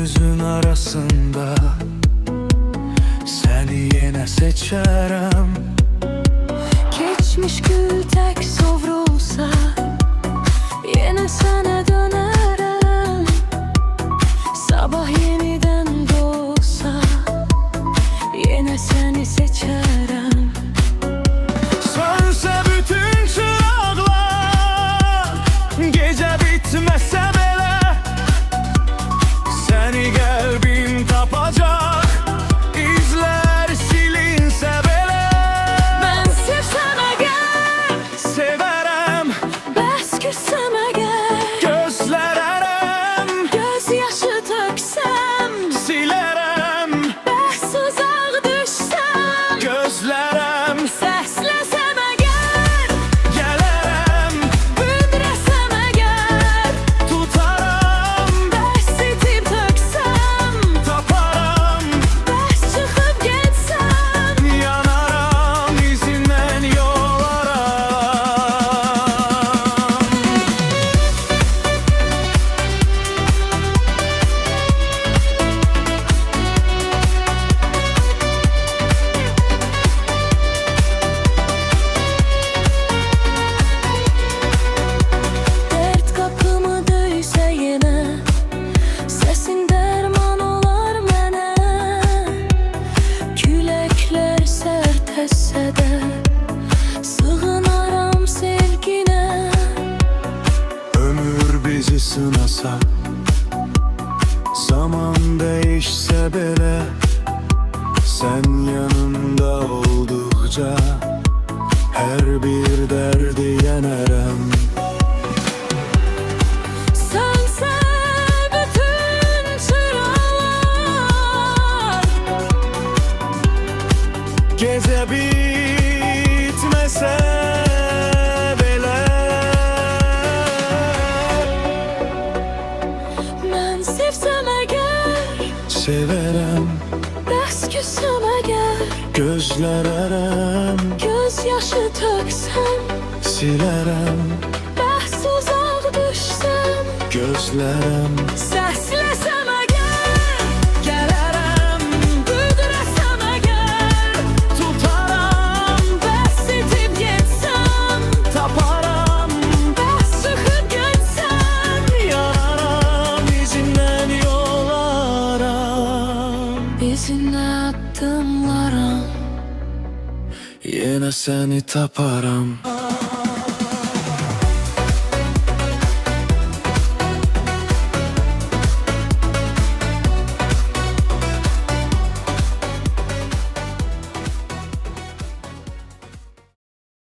gözün arasında seni yine seçerim. Geçmiş gül tek sovrulsa yine sana dönerim. Sabah yeniden doğsa yine seni seçerim. Sönse bütün çıraqlar, gece bitmese bile seni kalbim tapacak, izler silinse bile. Ben sevsem eğer, Severem, bəs küssem eğer, gözlerem, gözyaşı töksem, silerem, bəs uzaq düşsem, gözlerem, səsləsəm eğer, gelerem, büdrəsəm eğer, tutaram, bəs itib töksəm, taparam, bəs çıxıb getsəm, yanaram, izinden yolarım. dərd qapımı döysə yenə, səsin dərman olar mənə. Küləklər sərt əssə də, sığınaram sevginə. Ömür bizi sınasa, zaman değişse bile, sen yanımda oldukça her bir derdi yenerem. Sönsə bütün çıraqlar, Gece bitmese bile mən sevsəm əgər, severem, bəs küssəm əgər, gözlerem, gözyaşı töksəm, silerem, bəs uzaq düşsəm, gözlerem, səsləsəm əgər, gələrəm, büdrəsəm əgər, tutaram, bəs itib getsəm, taparam, bəs çıxıb getsəm, yanaram, izinden yolarım. izinə addımlaram. Yine seni taparım.